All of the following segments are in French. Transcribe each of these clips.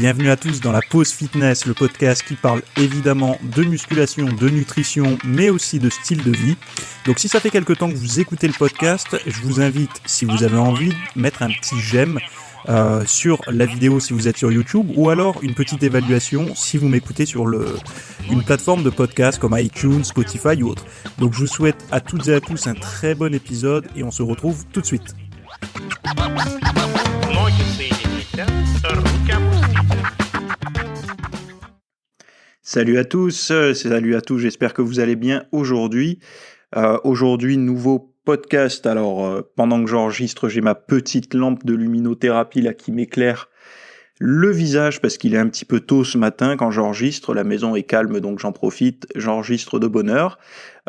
Bienvenue à tous dans la Pause Fitness, le podcast qui parle évidemment de musculation, de nutrition, mais aussi de style de vie. Donc si ça fait quelque temps que vous écoutez le podcast, je vous invite, si vous avez envie, de mettre un petit j'aime sur la vidéo si vous êtes sur YouTube, ou alors une petite évaluation si vous m'écoutez sur une plateforme de podcast comme iTunes, Spotify ou autre. Donc je vous souhaite à toutes et à tous un très bon épisode et on se retrouve tout de suite. Salut à tous, j'espère que vous allez bien aujourd'hui. Aujourd'hui, nouveau podcast. Alors, pendant que j'enregistre, j'ai ma petite lampe de luminothérapie là qui m'éclaire le visage parce qu'il est un petit peu tôt ce matin quand j'enregistre. La maison est calme, donc j'en profite, j'enregistre de bonne heure.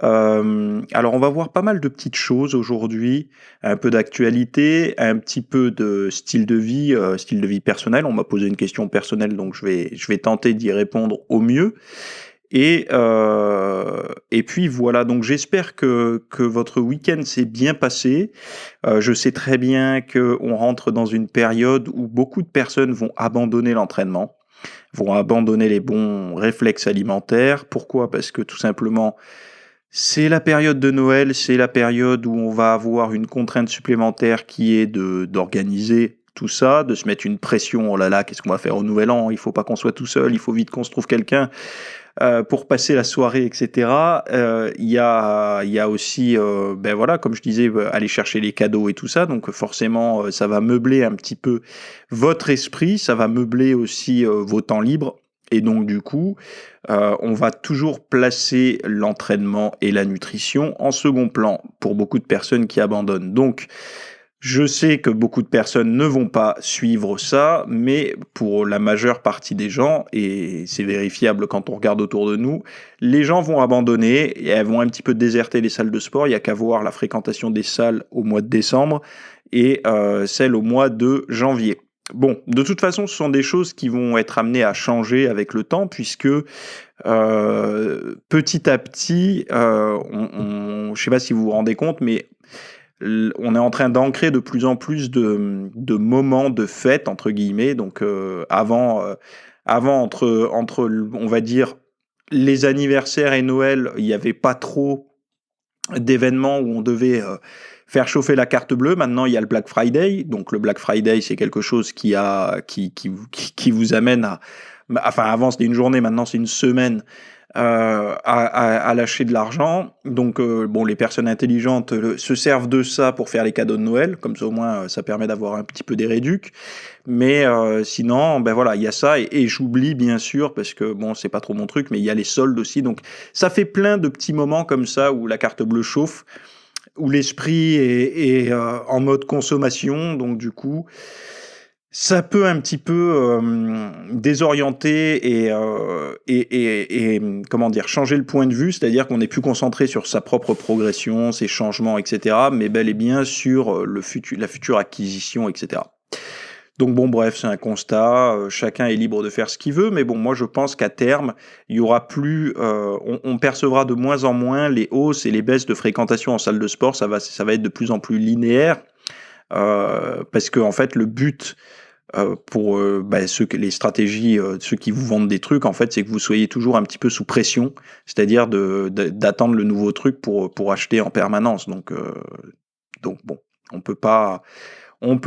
Alors, on va voir pas mal de petites choses aujourd'hui, un peu d'actualité, un petit peu de style de vie personnel. On m'a posé une question personnelle, donc je vais tenter d'y répondre au mieux. Et puis voilà, donc j'espère que votre week-end s'est bien passé. Je sais très bien qu'on rentre dans une période où beaucoup de personnes vont abandonner l'entraînement, vont abandonner les bons réflexes alimentaires. Pourquoi ? Parce que tout simplement, c'est la période de Noël, c'est la période où on va avoir une contrainte supplémentaire qui est d'organiser tout ça, de se mettre une pression. Oh là là, qu'est-ce qu'on va faire au Nouvel An ? Il faut pas qu'on soit tout seul, il faut vite qu'on se trouve quelqu'un pour passer la soirée, etc. Il y a aussi, voilà, comme je disais, aller chercher les cadeaux et tout ça. Donc forcément, ça va meubler un petit peu votre esprit, ça va meubler aussi vos temps libres. Et donc du coup, on va toujours placer l'entraînement et la nutrition en second plan pour beaucoup de personnes qui abandonnent. Donc, je sais que beaucoup de personnes ne vont pas suivre ça, mais pour la majeure partie des gens, et c'est vérifiable quand on regarde autour de nous, les gens vont abandonner et elles vont un petit peu déserter les salles de sport. Il n'y a qu'à voir la fréquentation des salles au mois de décembre et celle au mois de janvier. Bon, de toute façon, ce sont des choses qui vont être amenées à changer avec le temps, puisque petit à petit, je ne sais pas si vous vous rendez compte, mais on est en train d'ancrer de plus en plus de moments de fête, entre guillemets. Donc avant entre, on va dire, les anniversaires et Noël, il n'y avait pas trop d'événements où on devait faire chauffer la carte bleue. Maintenant, il y a le Black Friday. Donc le Black Friday, c'est quelque chose qui vous amène à... Enfin, avant, c'était une journée, maintenant, c'est une semaine à lâcher de l'argent. Donc, les personnes intelligentes se servent de ça pour faire les cadeaux de Noël. Comme ça, au moins, ça permet d'avoir un petit peu des réducs. Mais sinon, voilà, il y a ça. Et j'oublie, bien sûr, parce que, c'est pas trop mon truc, mais il y a les soldes aussi. Donc, ça fait plein de petits moments comme ça où la carte bleue chauffe, où l'esprit est en mode consommation. Donc, du coup, ça peut un petit peu désorienter et comment dire, changer le point de vue, c'est-à-dire qu'on n'est plus concentré sur sa propre progression, ses changements, etc., mais bel et bien sur la future acquisition, etc. Donc bref, c'est un constat, chacun est libre de faire ce qu'il veut, mais moi je pense qu'à terme, il y aura plus, on percevra de moins en moins les hausses et les baisses de fréquentation en salle de sport, ça va être de plus en plus linéaire, parce que en fait le but pour les stratégies, ceux qui vous vendent des trucs, en fait, c'est que vous soyez toujours un petit peu sous pression, c'est-à-dire d'attendre le nouveau truc pour acheter en permanence. Donc on peut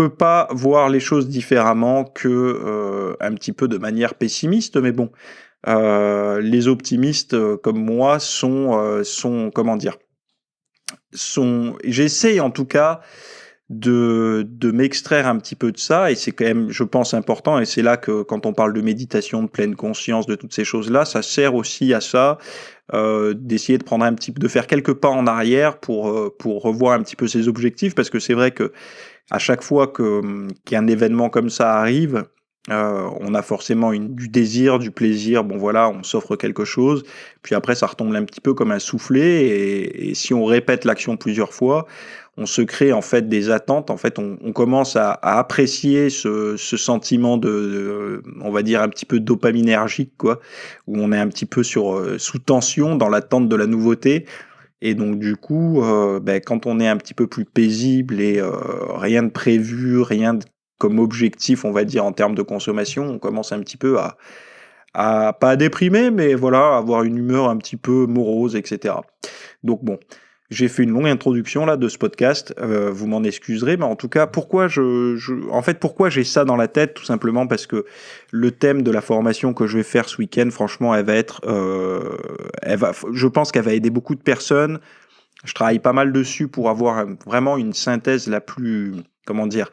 pas voir les choses différemment que un petit peu de manière pessimiste, mais les optimistes comme moi sont comment dire, j'essaye en tout cas de m'extraire un petit peu de ça, et c'est quand même, je pense, important, et c'est là que quand on parle de méditation, de pleine conscience, de toutes ces choses-là, ça sert aussi à ça, d'essayer de faire quelques pas en arrière pour revoir un petit peu ses objectifs, parce que c'est vrai que à chaque fois qu'un événement comme ça arrive, on a forcément du désir, du plaisir, on s'offre quelque chose, puis après ça retombe un petit peu comme un soufflet, et si on répète l'action plusieurs fois, on se crée en fait des attentes, en fait on commence à apprécier ce sentiment on va dire un petit peu dopaminergique, quoi, où on est un petit peu sous tension dans l'attente de la nouveauté. Et donc du coup, quand on est un petit peu plus paisible et rien de prévu, rien comme objectif, on va dire, en termes de consommation, on commence un petit peu à pas à déprimer, mais voilà, avoir une humeur un petit peu morose, etc. Donc bon, j'ai fait une longue introduction là de ce podcast, vous m'en excuserez, mais en tout cas, pourquoi pourquoi j'ai ça dans la tête? Tout simplement parce que le thème de la formation que je vais faire ce week-end, franchement, je pense qu'elle va aider beaucoup de personnes. Je travaille pas mal dessus pour avoir vraiment une synthèse la plus, comment dire,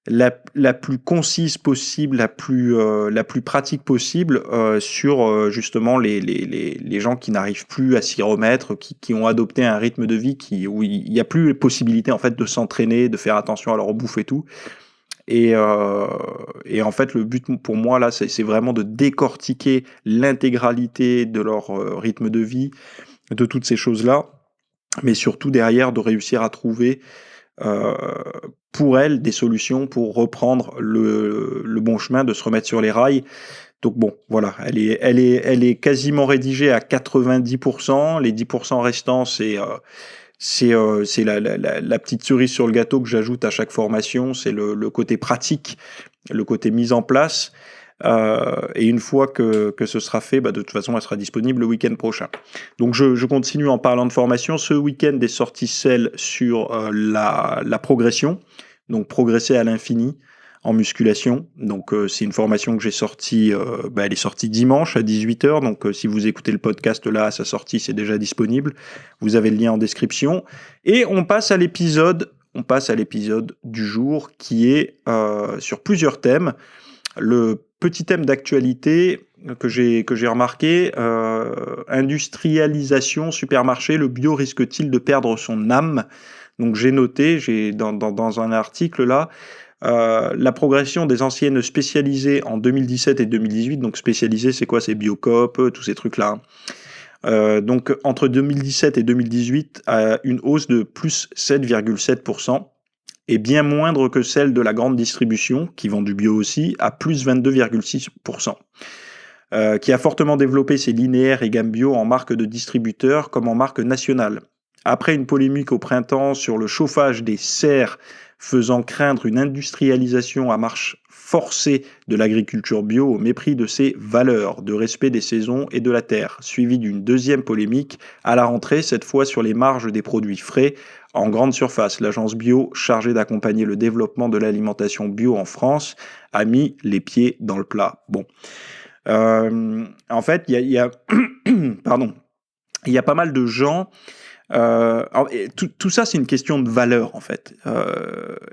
la plus concise possible, la plus pratique possible sur justement les gens qui n'arrivent plus à s'y remettre, qui ont adopté un rythme de vie où il n'y a plus possibilité en fait de s'entraîner, de faire attention à leur bouffe et tout. Et en fait, le but pour moi là, c'est vraiment de décortiquer l'intégralité de leur rythme de vie, de toutes ces choses-là, mais surtout derrière de réussir à trouver euh, pour elle des solutions pour reprendre le bon chemin, de se remettre sur les rails. Donc bon, voilà, elle est quasiment rédigée à 90%. Les 10% restants, c'est la petite cerise sur le gâteau que j'ajoute à chaque formation. C'est le côté pratique, le côté mise en place. Et une fois que ce sera fait, de toute façon, elle sera disponible le week-end prochain. Donc je continue en parlant de formation. Ce week-end est sorti celle sur la progression, donc progresser à l'infini en musculation. Donc c'est une formation que j'ai sortie, elle est sortie dimanche à 18h. Donc si vous écoutez le podcast là à sa sortie, c'est déjà disponible. Vous avez le lien en description. Et on passe à l'épisode du jour qui est sur plusieurs thèmes. Le petit thème d'actualité que j'ai remarqué, industrialisation, supermarché, le bio risque-t-il de perdre son âme? Donc j'ai noté, dans un article là, la progression des anciennes spécialisées en 2017 et 2018. Donc spécialisées, c'est quoi? C'est Biocoop, tous ces trucs-là. Donc entre 2017 et 2018, une hausse de plus 7,7%. Est bien moindre que celle de la grande distribution, qui vend du bio aussi, à plus 22,6%, qui a fortement développé ses linéaires et gammes bio en marque de distributeur comme en marque nationale. Après une polémique au printemps sur le chauffage des serres faisant craindre une industrialisation à marche forcée de l'agriculture bio au mépris de ses valeurs de respect des saisons et de la terre, suivie d'une deuxième polémique à la rentrée, cette fois sur les marges des produits frais en grande surface. L'agence bio, chargée d'accompagner le développement de l'alimentation bio en France, a mis les pieds dans le plat. Bon. En fait, pardon, il y a pas mal de gens. Tout ça, c'est une question de valeur, en fait.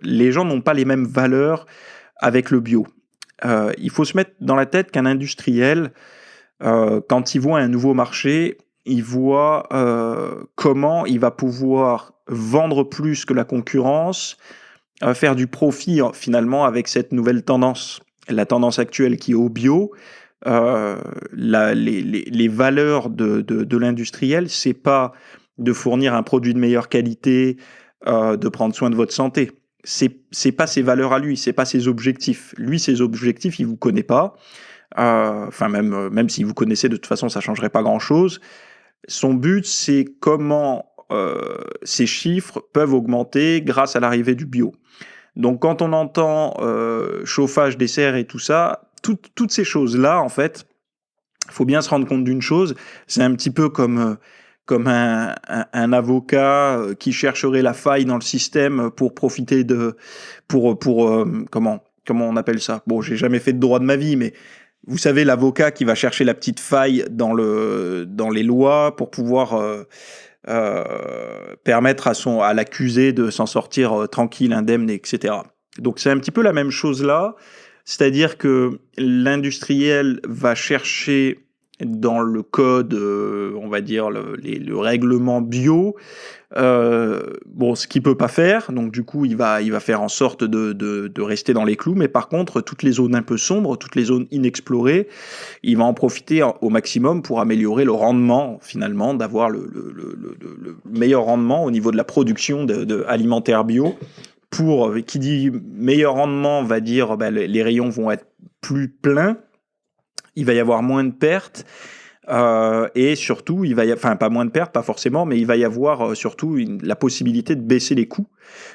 Les gens n'ont pas les mêmes valeurs avec le bio. Il faut se mettre dans la tête qu'un industriel, quand il voit un nouveau marché, il voit comment il va pouvoir vendre plus que la concurrence, faire du profit finalement avec cette nouvelle tendance. La tendance actuelle qui est au bio, les valeurs de l'industriel, c'est pas de fournir un produit de meilleure qualité, de prendre soin de votre santé. C'est pas ses valeurs à lui, c'est pas ses objectifs. Lui, ses objectifs, il vous connaît pas. Enfin, même si vous connaissez, de toute façon, ça changerait pas grand-chose. Son but, c'est comment ces chiffres peuvent augmenter grâce à l'arrivée du bio. Donc, quand on entend chauffage des serres et tout ça, toutes ces choses-là, en fait, il faut bien se rendre compte d'une chose, c'est un petit peu comme un avocat qui chercherait la faille dans le système pour profiter comment on appelle ça? Bon, j'ai jamais fait de droit de ma vie, mais vous savez, l'avocat qui va chercher la petite faille dans les lois pour pouvoir permettre à l'accusé de s'en sortir tranquille, indemne, etc. Donc c'est un petit peu la même chose là, c'est-à-dire que l'industriel va chercher dans le code, on va dire le règlement bio, ce qu'il peut pas faire, donc du coup il va faire en sorte de rester dans les clous, mais par contre toutes les zones un peu sombres, toutes les zones inexplorées, il va en profiter au maximum pour améliorer le rendement finalement, d'avoir le meilleur rendement au niveau de la production alimentaire bio. Qui dit meilleur rendement va dire les rayons vont être plus pleins, il va y avoir moins de pertes. Et surtout, enfin pas moins de pertes, pas forcément, mais il va y avoir surtout la possibilité de baisser les coûts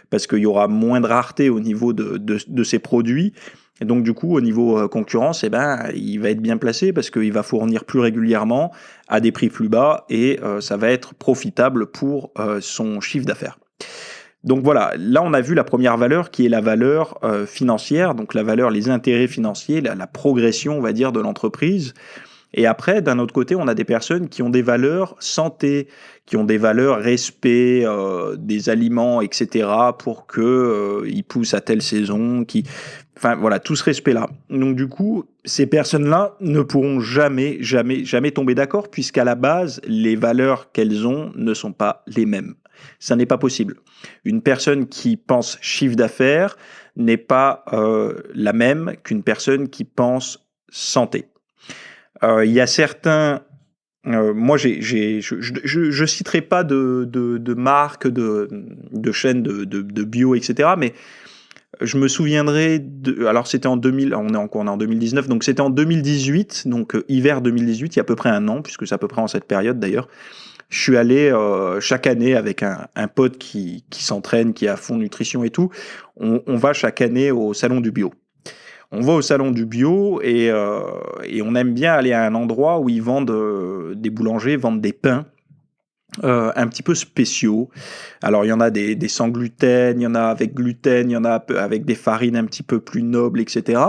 parce qu'il y aura moins de rareté au niveau de ces produits. Et donc du coup, au niveau concurrence, eh ben, il va être bien placé parce qu'il va fournir plus régulièrement à des prix plus bas et ça va être profitable pour son chiffre d'affaires. Donc voilà, là on a vu la première valeur qui est la valeur financière, donc la valeur, les intérêts financiers, la progression, on va dire, de l'entreprise. Et après, d'un autre côté, on a des personnes qui ont des valeurs santé, qui ont des valeurs respect des aliments, etc., pour que ils poussent à telle saison, enfin voilà, tout ce respect-là. Donc du coup, ces personnes-là ne pourront jamais, jamais, jamais tomber d'accord, puisqu'à la base, les valeurs qu'elles ont ne sont pas les mêmes. Ça n'est pas possible. Une personne qui pense chiffre d'affaires n'est pas la même qu'une personne qui pense santé. Il y a certains. Moi, je citerai pas de marques, de chaînes de bio, etc. Mais je me souviendrai alors c'était en 2000, on est en 2019, donc c'était en 2018, donc hiver 2018, il y a à peu près un an, puisque c'est à peu près en cette période d'ailleurs. Je suis allé chaque année avec un pote qui s'entraîne, qui est à fond nutrition et tout. On va chaque année au salon du bio. On va au salon du bio et on aime bien aller à un endroit où ils vendent, des boulangers vendent des pains un petit peu spéciaux. Alors il y en a des sans gluten, il y en a avec gluten, il y en a avec des farines un petit peu plus nobles, etc.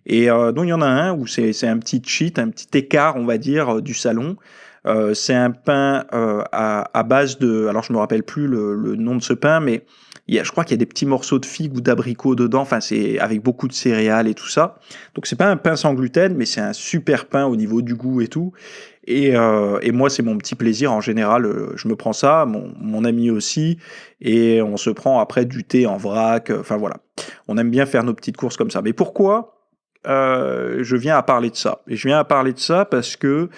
Et donc il y en a un où c'est un petit cheat, un petit écart, on va dire, du salon. C'est un pain à base de... Alors je me rappelle plus le nom de ce pain, mais je crois qu'il y a des petits morceaux de figues ou d'abricots dedans. Enfin, c'est avec beaucoup de céréales et tout ça. Donc c'est pas un pain sans gluten, mais c'est un super pain au niveau du goût et tout. Et moi, c'est mon petit plaisir en général. Je me prends ça, mon ami aussi, et on se prend après du thé en vrac. Enfin voilà, on aime bien faire nos petites courses comme ça. Mais pourquoi je viens à parler de ça? Et je viens à parler de ça parce que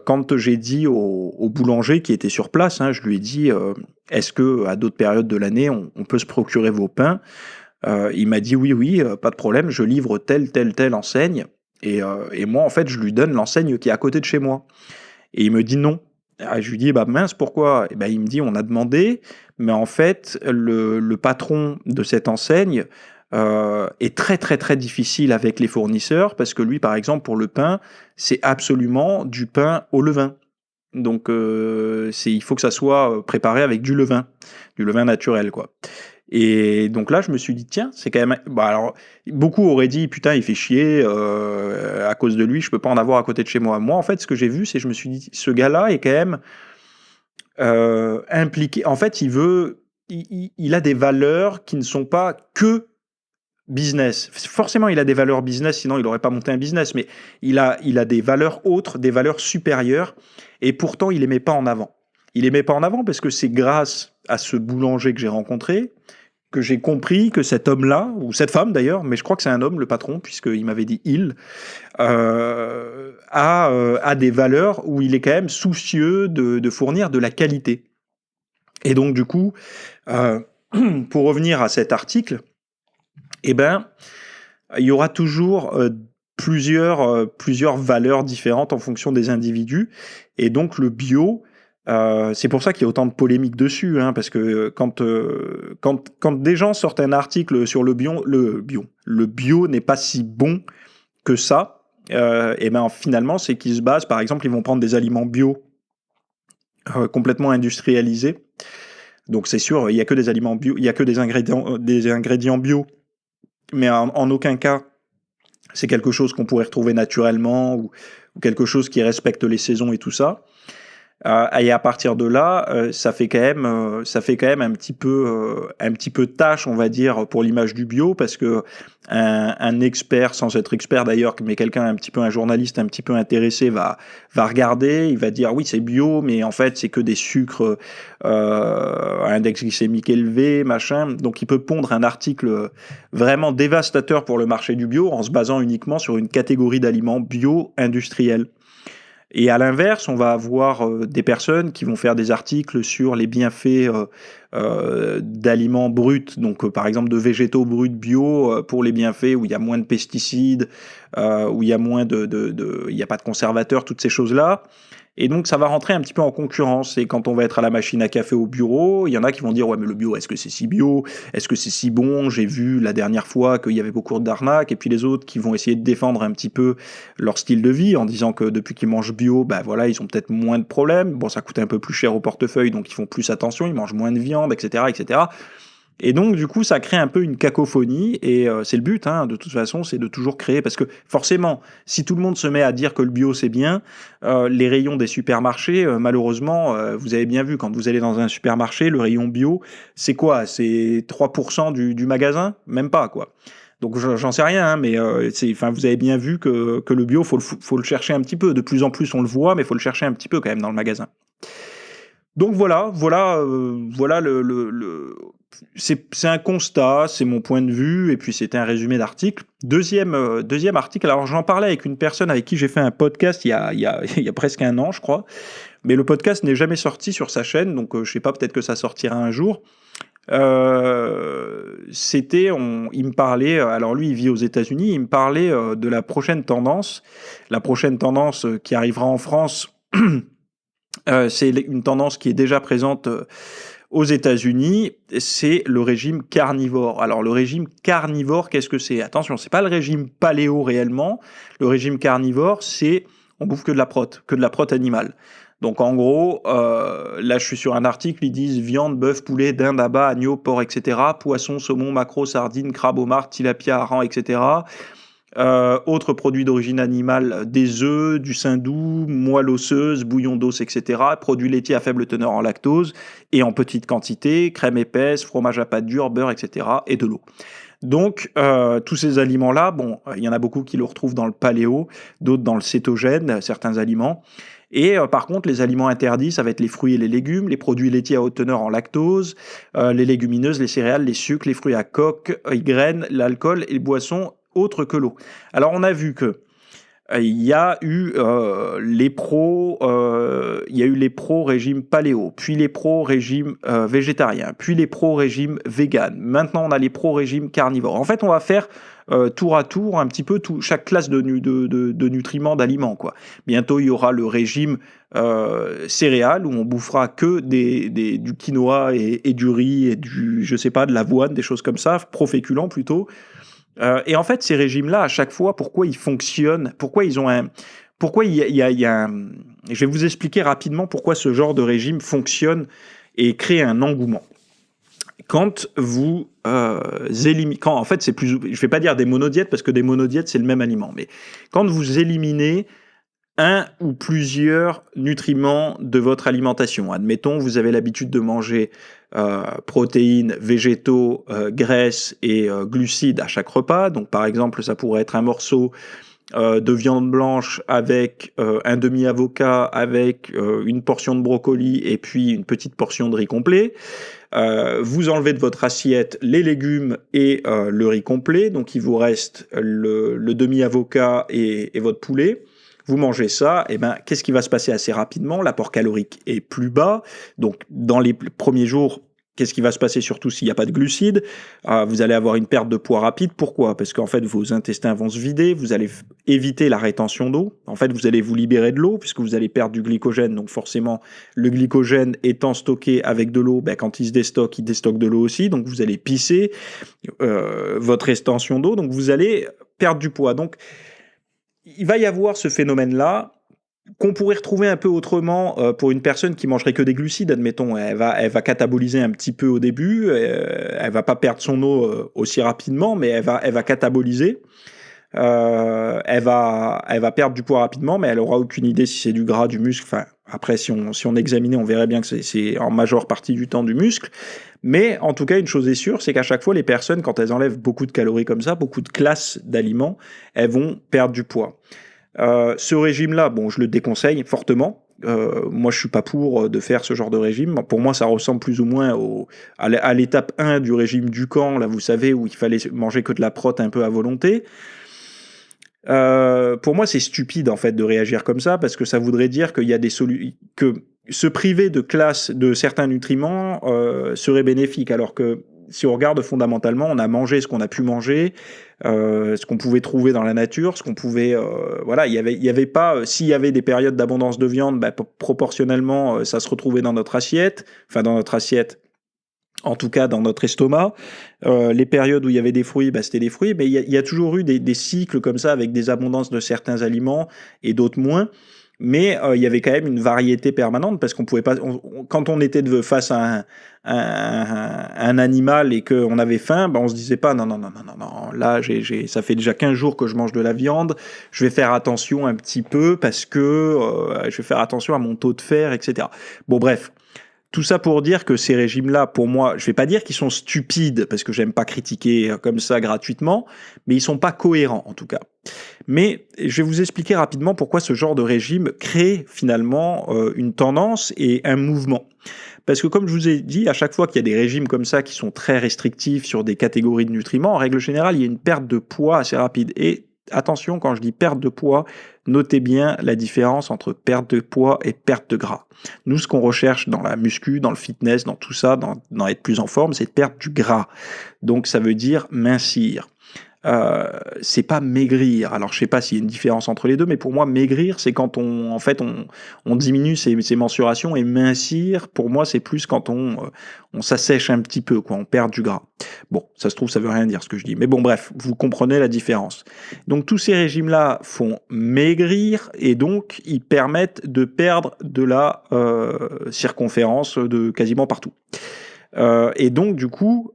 quand j'ai dit au boulanger qui était sur place, hein, je lui ai dit est-ce que à d'autres périodes de l'année on peut se procurer vos pains? Il m'a dit oui, oui, pas de problème, je livre telle enseigne. Et moi, en fait, je lui donne l'enseigne qui est à côté de chez moi. Et il me dit non. Ah, je lui dis bah mince, pourquoi? Et ben, il me dit on a demandé, mais en fait, le patron de cette enseigne est très très très difficile avec les fournisseurs parce que lui, par exemple, pour le pain, c'est absolument du pain au levain. Donc, il faut que ça soit préparé avec du levain naturel, quoi. Et donc là, je me suis dit, tiens, c'est quand même. Bah alors, beaucoup auraient dit, putain, il fait chier, à cause de lui, je peux pas en avoir à côté de chez moi. Moi, en fait, ce que j'ai vu, c'est je me suis dit, ce gars-là est quand même impliqué. En fait, il a des valeurs qui ne sont pas que business. Forcément, il a des valeurs business, sinon il n'aurait pas monté un business, mais il a des valeurs autres, des valeurs supérieures, et pourtant, il les met pas en avant. Il les met pas en avant parce que c'est grâce à ce boulanger que j'ai rencontré que j'ai compris que cet homme-là, ou cette femme d'ailleurs, mais je crois que c'est un homme, le patron, puisqu'il m'avait dit il, a des valeurs où il est quand même soucieux de fournir de la qualité. Et donc du coup, euh, pour revenir à cet article, eh ben, il y aura toujours plusieurs valeurs différentes en fonction des individus. Et donc le bio, c'est pour ça qu'il y a autant de polémiques dessus, hein, parce que quand des gens sortent un article sur le bio n'est pas si bon que ça, et ben finalement c'est qu'ils se basent, par exemple, ils vont prendre des aliments bio complètement industrialisés. Donc c'est sûr, il y a que des aliments bio, il y a que des ingrédients bio, mais en aucun cas c'est quelque chose qu'on pourrait retrouver naturellement ou quelque chose qui respecte les saisons et tout ça. Et à partir de là, ça fait quand même un petit peu tâche, on va dire, pour l'image du bio, parce que un expert, sans être expert d'ailleurs, mais quelqu'un un journaliste un petit peu intéressé va regarder, il va dire oui c'est bio, mais en fait c'est que des sucres à index glycémique élevé, machin. Donc il peut pondre un article vraiment dévastateur pour le marché du bio en se basant uniquement sur une catégorie d'aliments bio industriels. Et à l'inverse, on va avoir des personnes qui vont faire des articles sur les bienfaits d'aliments bruts, donc par exemple de végétaux bruts bio pour les bienfaits où il y a moins de pesticides, où il y a moins il y a pas de conservateurs, toutes ces choses-là. Et donc, ça va rentrer un petit peu en concurrence. Et quand on va être à la machine à café au bureau, il y en a qui vont dire, ouais, mais le bio, est-ce que c'est si bio? Est-ce que c'est si bon? J'ai vu la dernière fois qu'il y avait beaucoup d'arnaques. Et puis les autres qui vont essayer de défendre un petit peu leur style de vie en disant que depuis qu'ils mangent bio, bah voilà, ils ont peut-être moins de problèmes. Bon, ça coûte un peu plus cher au portefeuille, donc ils font plus attention, ils mangent moins de viande, etc., etc. Et donc, du coup, ça crée un peu une cacophonie, et c'est le but, hein, de toute façon, c'est de toujours créer, parce que forcément, si tout le monde se met à dire que le bio c'est bien, les rayons des supermarchés, malheureusement, vous avez bien vu, quand vous allez dans un supermarché, le rayon bio, c'est quoi? C'est 3% du magasin? Même pas, quoi. Donc j'en sais rien, hein, mais vous avez bien vu que le bio, faut le chercher un petit peu. De plus en plus, on le voit, mais il faut le chercher un petit peu quand même dans le magasin. Donc voilà c'est un constat, c'est mon point de vue, et puis c'était un résumé d'article. Deuxième article, alors j'en parlais avec une personne avec qui j'ai fait un podcast il y a presque un an, je crois, mais le podcast n'est jamais sorti sur sa chaîne, donc je sais pas, peut-être que ça sortira un jour. Il me parlait, alors lui il vit aux États-Unis, il me parlait de la prochaine tendance. La prochaine tendance qui arrivera en France, c'est une tendance qui est déjà présente aux États-Unis, c'est le régime carnivore. Alors le régime carnivore, qu'est-ce que c'est? Attention, c'est pas le régime paléo réellement. Le régime carnivore, c'est on bouffe que de la prot animale. Donc en gros, là je suis sur un article, ils disent viande, bœuf, poulet, dinde, abat, agneau, porc, etc. Poisson, saumon, maquereau, sardine, crabe, homard, tilapia, hareng, etc. Autres produits d'origine animale, des œufs, du sein doux, moelle osseuse, bouillon d'os, etc. Produits laitiers à faible teneur en lactose et en petite quantité, crème épaisse, fromage à pâte dure, beurre, etc. et de l'eau. Donc, tous ces aliments-là, bon, il y en a beaucoup qui le retrouvent dans le paléo, d'autres dans le cétogène, certains aliments. Et par contre, les aliments interdits, ça va être les fruits et les légumes, les produits laitiers à haute teneur en lactose, les légumineuses, les céréales, les sucres, les fruits à coque, les graines, l'alcool et les boissons autres que l'eau. Alors, on a vu que il y a eu les pros, régime paléo, puis les pros régime végétarien, puis les pros régime vegan. Maintenant, on a les pros régime carnivore. En fait, on va faire tour à tour un petit peu chaque classe de nutriments, d'aliments, quoi. Bientôt, il y aura le régime céréales, où on bouffera que du quinoa et du riz et je sais pas, de l'avoine, des choses comme ça, proféculents plutôt. Et en fait, ces régimes-là, à chaque fois, pourquoi ils fonctionnent, pourquoi ils ont un, pourquoi il y a un, je vais vous expliquer rapidement pourquoi ce genre de régime fonctionne et crée un engouement. Quand vous éliminez, en fait, c'est plus, je vais pas dire des monodiètes parce que des monodiètes c'est le même aliment, mais quand vous éliminez un ou plusieurs nutriments de votre alimentation. Admettons, vous avez l'habitude de manger protéines, végétaux, graisses et glucides à chaque repas. Donc, par exemple, ça pourrait être un morceau de viande blanche avec un demi-avocat, avec une portion de brocoli et puis une petite portion de riz complet. Vous enlevez de votre assiette les légumes et le riz complet. Donc, il vous reste le demi-avocat et votre poulet. Vous mangez ça, et ben, qu'est-ce qui va se passer assez rapidement? L'apport calorique est plus bas. Donc, dans les premiers jours, qu'est-ce qui va se passer, surtout s'il n'y a pas de glucides? Vous allez avoir une perte de poids rapide. Pourquoi? Parce qu'en fait, vos intestins vont se vider. Vous allez éviter la rétention d'eau. En fait, vous allez vous libérer de l'eau puisque vous allez perdre du glycogène. Donc, forcément, le glycogène étant stocké avec de l'eau, ben, quand il se déstocke, il déstocke de l'eau aussi. Donc, vous allez pisser votre extension d'eau. Donc, vous allez perdre du poids. Donc, il va y avoir ce phénomène-là qu'on pourrait retrouver un peu autrement pour une personne qui mangerait que des glucides, admettons. Elle va cataboliser un petit peu au début, elle va pas perdre son eau aussi rapidement, mais elle va cataboliser. Elle va perdre du poids rapidement, mais elle aura aucune idée si c'est du gras, du muscle. Enfin, après, si on examinait, on verrait bien que c'est en majeure partie du temps du muscle. Mais en tout cas, une chose est sûre, c'est qu'à chaque fois, les personnes, quand elles enlèvent beaucoup de calories comme ça, beaucoup de classes d'aliments, elles vont perdre du poids. Ce régime-là, bon, je le déconseille fortement. Moi, je suis pas pour de faire ce genre de régime. Pour moi, ça ressemble plus ou moins à l'étape 1 du régime Dukan, là, vous savez, où il fallait manger que de la prot un peu à volonté. Pour moi, c'est stupide en fait de réagir comme ça parce que ça voudrait dire qu'il y a que se priver de classe de certains nutriments serait bénéfique, alors que si on regarde fondamentalement, on a mangé ce qu'on a pu manger, ce qu'on pouvait trouver dans la nature, ce qu'on pouvait... voilà, il y avait pas... S'il y avait des périodes d'abondance de viande, proportionnellement, ça se retrouvait dans notre assiette, en tout cas dans notre estomac. Les périodes où il y avait des fruits, c'était des fruits, mais il y a toujours eu des cycles comme ça, avec des abondances de certains aliments et d'autres moins. Mais il y avait quand même une variété permanente, parce qu'on pouvait pas... quand on était face à un animal et qu'on avait faim, on se disait pas, non, là, ça fait déjà 15 jours que je mange de la viande, je vais faire attention un petit peu, parce que je vais faire attention à mon taux de fer, etc. Bon, bref. Tout ça pour dire que ces régimes-là, pour moi, je vais pas dire qu'ils sont stupides, parce que j'aime pas critiquer comme ça gratuitement, mais ils sont pas cohérents, en tout cas. Mais je vais vous expliquer rapidement pourquoi ce genre de régime crée finalement une tendance et un mouvement. Parce que comme je vous ai dit, à chaque fois qu'il y a des régimes comme ça qui sont très restrictifs sur des catégories de nutriments, en règle générale, il y a une perte de poids assez rapide. Et attention, quand je dis perte de poids, notez bien la différence entre perte de poids et perte de gras. Nous, ce qu'on recherche dans la muscu, dans le fitness, dans tout ça, dans être plus en forme, c'est de perdre du gras. Donc ça veut dire mincir. C'est pas maigrir. Alors je sais pas s'il y a une différence entre les deux, mais pour moi maigrir, c'est quand on diminue ses mensurations, et mincir, pour moi, c'est plus quand on s'assèche un petit peu, quoi, on perd du gras. Bon, ça se trouve, ça veut rien dire ce que je dis, mais bon, bref, vous comprenez la différence. Donc tous ces régimes-là font maigrir, et donc ils permettent de perdre de la circonférence de quasiment partout. Et donc du coup,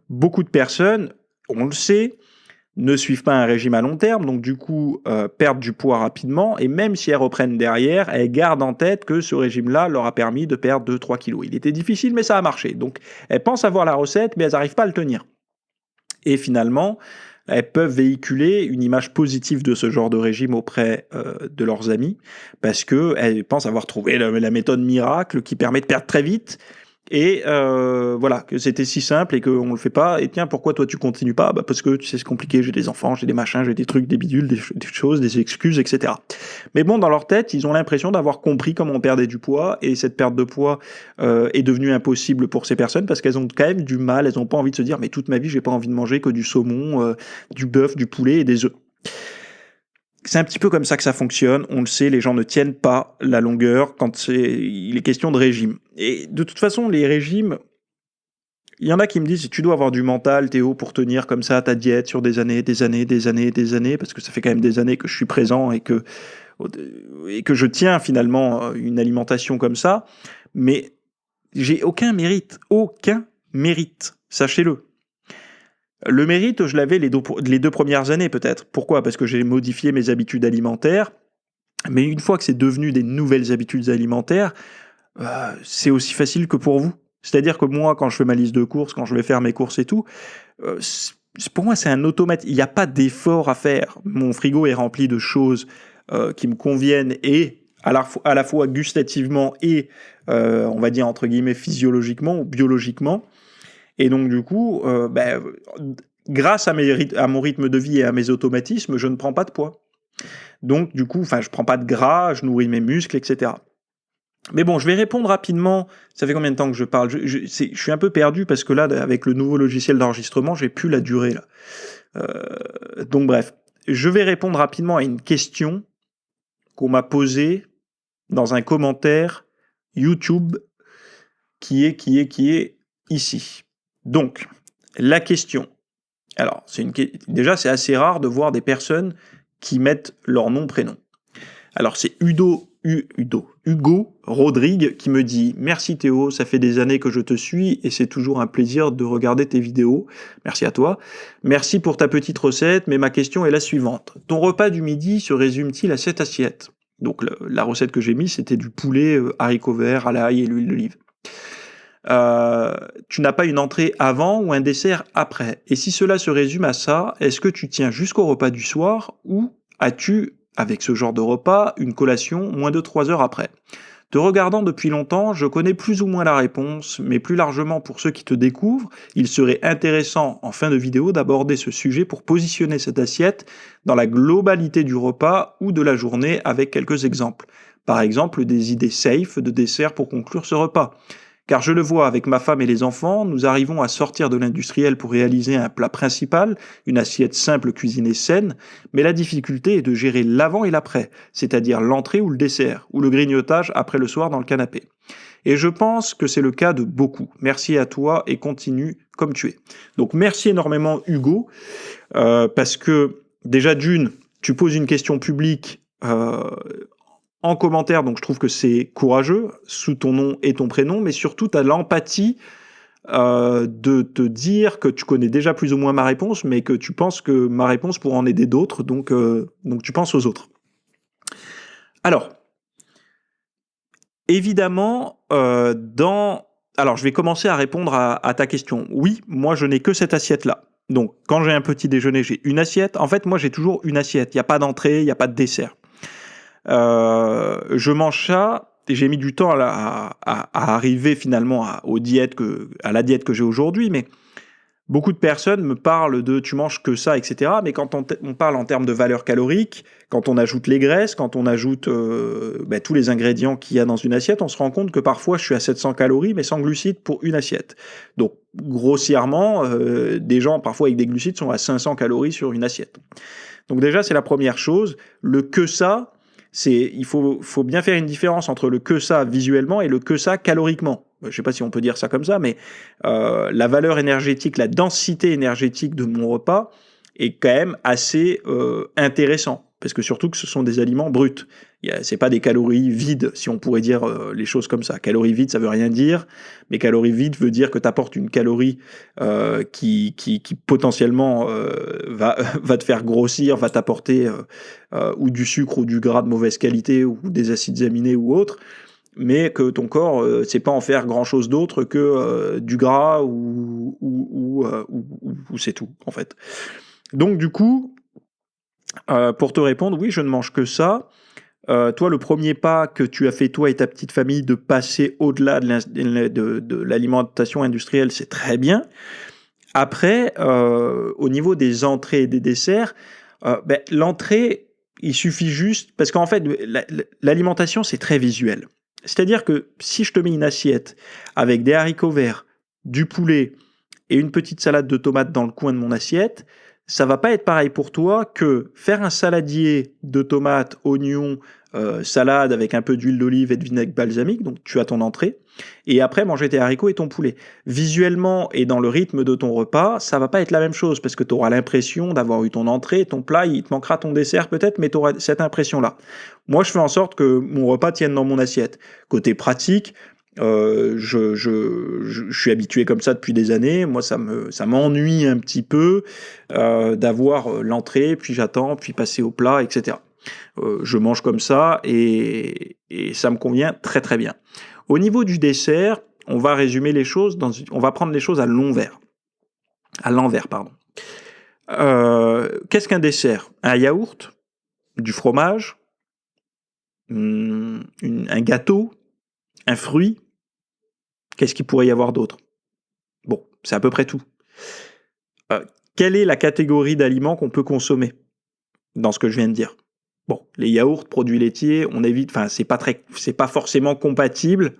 beaucoup de personnes, on le sait, ne suivent pas un régime à long terme, donc du coup perdent du poids rapidement, et même si elles reprennent derrière, elles gardent en tête que ce régime-là leur a permis de perdre 2-3 kilos. Il était difficile, mais ça a marché. Donc elles pensent avoir la recette, mais elles n'arrivent pas à le tenir. Et finalement, elles peuvent véhiculer une image positive de ce genre de régime auprès de leurs amis, parce qu'elles pensent avoir trouvé la méthode miracle qui permet de perdre très vite. Et voilà, que c'était si simple et qu'on le fait pas. Et tiens, pourquoi toi tu continues pas? Parce que tu sais, c'est compliqué, j'ai des enfants, j'ai des machins, j'ai des trucs, des bidules, des choses, des excuses, etc. Mais bon, dans leur tête, ils ont l'impression d'avoir compris comment on perdait du poids, et cette perte de poids est devenue impossible pour ces personnes, parce qu'elles ont quand même du mal, elles n'ont pas envie de se dire, mais toute ma vie, j'ai pas envie de manger que du saumon, du bœuf, du poulet et des œufs. C'est un petit peu comme ça que ça fonctionne. On le sait, les gens ne tiennent pas la longueur quand il est question de régime. Et de toute façon, les régimes, il y en a qui me disent, tu dois avoir du mental, Théo, pour tenir comme ça ta diète sur des années, parce que ça fait quand même des années que je suis présent et que je tiens finalement une alimentation comme ça. Mais j'ai aucun mérite, sachez-le. Le mérite, je l'avais les 2 premières années peut-être. Pourquoi? Parce que j'ai modifié mes habitudes alimentaires. Mais une fois que c'est devenu des nouvelles habitudes alimentaires, c'est aussi facile que pour vous. C'est-à-dire que moi, quand je fais ma liste de courses, quand je vais faire mes courses et tout, pour moi, c'est un automate. Il n'y a pas d'effort à faire. Mon frigo est rempli de choses qui me conviennent, et à la fois gustativement et, on va dire, entre guillemets, physiologiquement ou biologiquement. Et donc, du coup, grâce à mon rythme de vie et à mes automatismes, je ne prends pas de poids. Donc, du coup, je prends pas de gras, je nourris mes muscles, etc. Mais bon, je vais répondre rapidement. Ça fait combien de temps que je parle? Je suis un peu perdu, parce que là, avec le nouveau logiciel d'enregistrement, j'ai plus la durée, là. Donc, bref. Je vais répondre rapidement à une question qu'on m'a posée dans un commentaire YouTube qui est ici. Donc, la question. Alors, déjà, c'est assez rare de voir des personnes qui mettent leur nom, prénom. Alors, c'est Hugo Rodrigue qui me dit « Merci Théo, ça fait des années que je te suis et c'est toujours un plaisir de regarder tes vidéos. Merci à toi. Merci pour ta petite recette, mais ma question est la suivante. Ton repas du midi se résume-t-il à 7 assiettes ?» Donc, la recette que j'ai mise, c'était du poulet, haricots verts, à l'ail et l'huile d'olive. Tu n'as pas une entrée avant ou un dessert après. Et si cela se résume à ça, est-ce que tu tiens jusqu'au repas du soir, ou as-tu, avec ce genre de repas, une collation moins de 3 heures après? Te regardant depuis longtemps, je connais plus ou moins la réponse, mais plus largement pour ceux qui te découvrent, il serait intéressant en fin de vidéo d'aborder ce sujet pour positionner cette assiette dans la globalité du repas ou de la journée, avec quelques exemples. Par exemple, des idées safe de dessert pour conclure ce repas. Car je le vois avec ma femme et les enfants, nous arrivons à sortir de l'industriel pour réaliser un plat principal, une assiette simple cuisinée saine, mais la difficulté est de gérer l'avant et l'après, c'est-à-dire l'entrée ou le dessert, ou le grignotage après le soir dans le canapé. Et je pense que c'est le cas de beaucoup. Merci à toi et continue comme tu es. Donc merci énormément Hugo, parce que déjà d'une, tu poses une question publique en commentaire, donc je trouve que c'est courageux, sous ton nom et ton prénom, mais surtout tu as l'empathie de te dire que tu connais déjà plus ou moins ma réponse, mais que tu penses que ma réponse pourra en aider d'autres, donc tu penses aux autres. Alors, évidemment, alors je vais commencer à répondre à ta question. Oui, moi je n'ai que cette assiette-là. Donc quand j'ai un petit déjeuner, j'ai une assiette. En fait, moi j'ai toujours une assiette. Il n'y a pas d'entrée, il n'y a pas de dessert. Je mange ça. Et j'ai mis du temps à arriver finalement à la diète que j'ai aujourd'hui, mais beaucoup de personnes me parlent de tu manges que ça, etc. Mais quand on parle en termes de valeur calorique, quand on ajoute les graisses, quand on ajoute tous les ingrédients qu'il y a dans une assiette, on se rend compte que parfois je suis à 700 calories, mais sans glucides pour une assiette. Donc grossièrement, des gens parfois avec des glucides sont à 500 calories sur une assiette. Donc déjà, c'est la première chose. Le que ça, il faut bien faire une différence entre le que ça visuellement et le que ça caloriquement. Je ne sais pas si on peut dire ça comme ça, mais la valeur énergétique, la densité énergétique de mon repas est quand même assez intéressant. Parce que surtout que ce sont des aliments bruts. C'est pas des calories vides, si on pourrait dire les choses comme ça. Calories vides, ça veut rien dire, mais calories vides veut dire que tu apportes une calorie qui potentiellement va te faire grossir, va t'apporter ou du sucre ou du gras de mauvaise qualité ou des acides aminés ou autres, mais que ton corps ne sait pas en faire grand-chose d'autre que du gras ou c'est tout, en fait. Donc du coup, pour te répondre, oui, je ne mange que ça. Toi, le premier pas que tu as fait, toi et ta petite famille, de passer au-delà de l'alimentation industrielle, c'est très bien. Après, au niveau des entrées et des desserts, l'entrée, il suffit juste... Parce qu'en fait, l'alimentation, c'est très visuel. C'est-à-dire que si je te mets une assiette avec des haricots verts, du poulet et une petite salade de tomates dans le coin de mon assiette, ça va pas être pareil pour toi que faire un saladier de tomates, oignons, salade avec un peu d'huile d'olive et de vinaigre balsamique, donc tu as ton entrée, et après manger tes haricots et ton poulet. Visuellement et dans le rythme de ton repas, ça va pas être la même chose, parce que tu auras l'impression d'avoir eu ton entrée, ton plat, il te manquera ton dessert peut-être, mais tu auras cette impression-là. Moi, je fais en sorte que mon repas tienne dans mon assiette. Côté pratique, je suis habitué comme ça depuis des années. Moi, ça m'ennuie un petit peu d'avoir l'entrée, puis j'attends, puis passer au plat, etc. Je mange comme ça et ça me convient très très bien. Au niveau du dessert, on va résumer les choses, on va prendre les choses à l'envers. Qu'est-ce qu'un dessert? Un yaourt, du fromage, un gâteau, un fruit. Qu'est-ce qu'il pourrait y avoir d'autre? Bon, c'est à peu près tout. Quelle est la catégorie d'aliments qu'on peut consommer dans ce que je viens de dire? Bon, les yaourts, produits laitiers, on évite. Enfin, c'est pas forcément compatible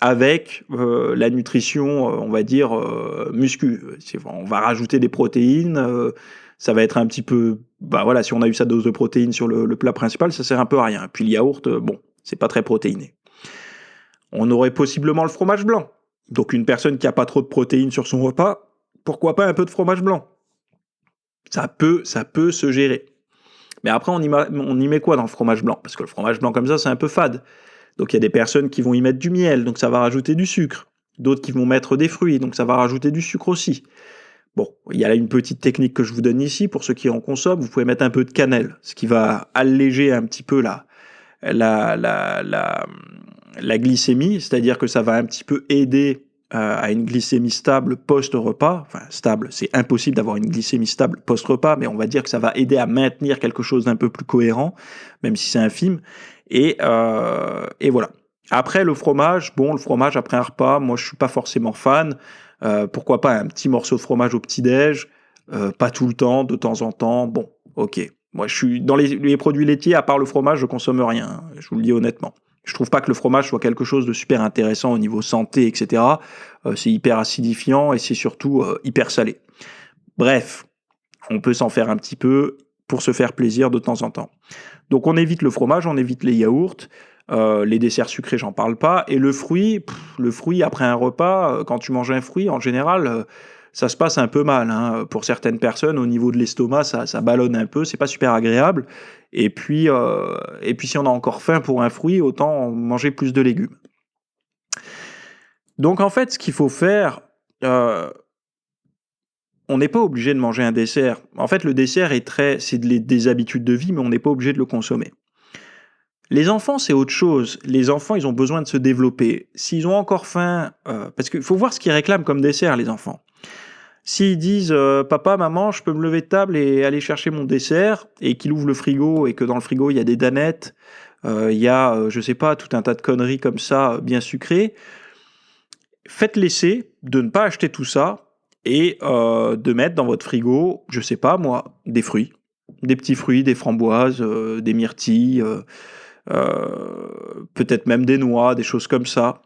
avec la nutrition, on va dire muscu. On va rajouter des protéines. Ça va être un petit peu. Bah voilà, si on a eu sa dose de protéines sur le plat principal, ça sert un peu à rien. Puis le yaourt, bon, c'est pas très protéiné. On aurait possiblement le fromage blanc. Donc une personne qui n'a pas trop de protéines sur son repas, pourquoi pas un peu de fromage blanc? Ça peut se gérer. Mais après, on y met quoi dans le fromage blanc? Parce que le fromage blanc comme ça, c'est un peu fade. Donc il y a des personnes qui vont y mettre du miel, donc ça va rajouter du sucre. D'autres qui vont mettre des fruits, donc ça va rajouter du sucre aussi. Bon, il y a là une petite technique que je vous donne ici, pour ceux qui en consomment, vous pouvez mettre un peu de cannelle, ce qui va alléger un petit peu la glycémie, c'est-à-dire que ça va un petit peu aider à une glycémie stable post-repas. Enfin, stable, c'est impossible d'avoir une glycémie stable post-repas, mais on va dire que ça va aider à maintenir quelque chose d'un peu plus cohérent, même si c'est infime. Et voilà. Après, le fromage, après un repas, moi, je suis pas forcément fan. Pourquoi pas un petit morceau de fromage au petit-déj, pas tout le temps, de temps en temps. Bon, ok. Moi, je suis dans les produits laitiers, à part le fromage, je consomme rien. Je vous le dis honnêtement. Je trouve pas que le fromage soit quelque chose de super intéressant au niveau santé, etc. C'est hyper acidifiant et c'est surtout hyper salé. Bref, on peut s'en faire un petit peu pour se faire plaisir de temps en temps. Donc on évite le fromage, on évite les yaourts, les desserts sucrés, j'en parle pas. Et le fruit après un repas, quand tu manges un fruit, en général, ça se passe un peu mal, hein. Pour certaines personnes, au niveau de l'estomac, ça ballonne un peu, c'est pas super agréable. Et puis si on a encore faim pour un fruit, autant manger plus de légumes. Donc en fait, ce qu'il faut faire, euh, on n'est pas obligé de manger un dessert. En fait, le dessert c'est des habitudes de vie, mais on n'est pas obligé de le consommer. Les enfants, c'est autre chose. Les enfants, ils ont besoin de se développer. S'ils ont encore faim, parce qu'il faut voir ce qu'ils réclament comme dessert, les enfants. S'ils disent papa, maman, je peux me lever de table et aller chercher mon dessert, et qu'ils ouvrent le frigo et que dans le frigo il y a des danettes, il y a, je sais pas, tout un tas de conneries comme ça, bien sucrées, faites l'essai de ne pas acheter tout ça et de mettre dans votre frigo, je sais pas moi, des fruits, des petits fruits, des framboises, des myrtilles, peut-être même des noix, des choses comme ça.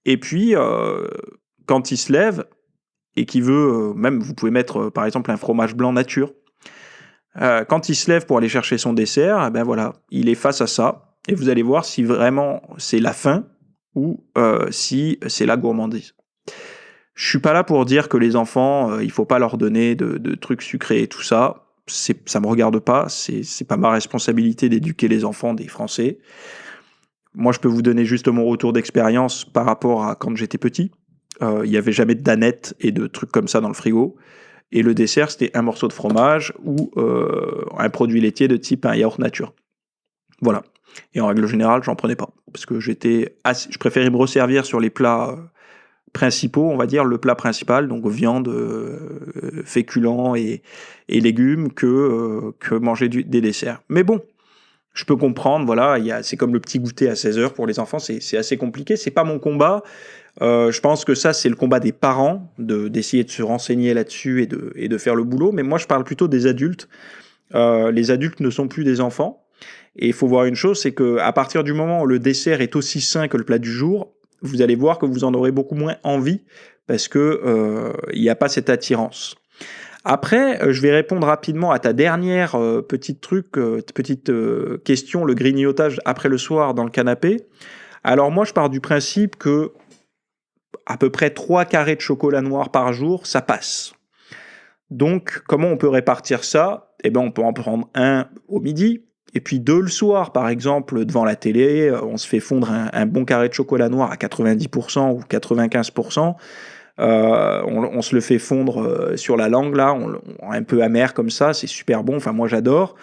Et puis, quand il se lève et qu'il veut, même vous pouvez mettre par exemple un fromage blanc nature, quand il se lève pour aller chercher son dessert, eh ben voilà, il est face à ça et vous allez voir si vraiment c'est la faim ou si c'est la gourmandise. Je suis pas là pour dire que les enfants, il faut pas leur donner de trucs sucrés et tout ça. Ça me regarde pas. C'est pas ma responsabilité d'éduquer les enfants des Français. Moi, je peux vous donner juste mon retour d'expérience par rapport à quand j'étais petit. Il y avait jamais de danettes et de trucs comme ça dans le frigo. Et le dessert, c'était un morceau de fromage ou un produit laitier de type un yaourt nature. Voilà. Et en règle générale, j'en prenais pas parce que je préférais me resservir sur les plats principaux, on va dire le plat principal, donc viande, féculents et légumes, que manger des desserts. Mais bon, je peux comprendre, voilà, c'est comme le petit goûter à 16h pour les enfants, c'est assez compliqué, c'est pas mon combat. Je pense que ça, c'est le combat des parents, d'essayer de se renseigner là-dessus et de faire le boulot, mais moi je parle plutôt des adultes. Les adultes ne sont plus des enfants, et il faut voir une chose, c'est qu'à partir du moment où le dessert est aussi sain que le plat du jour, vous allez voir que vous en aurez beaucoup moins envie parce que il n'y a pas cette attirance. Après, je vais répondre rapidement à ta dernière petite question, le grignotage après le soir dans le canapé. Alors moi, je pars du principe que à peu près 3 carrés de chocolat noir par jour, ça passe. Donc, comment on peut répartir ça ? Eh ben, on peut en prendre un au midi, et puis 2 le soir, par exemple, devant la télé, on se fait fondre un bon carré de chocolat noir à 90% ou 95%. On se le fait fondre sur la langue, là, un peu amer comme ça, c'est super bon. Enfin, moi, j'adore.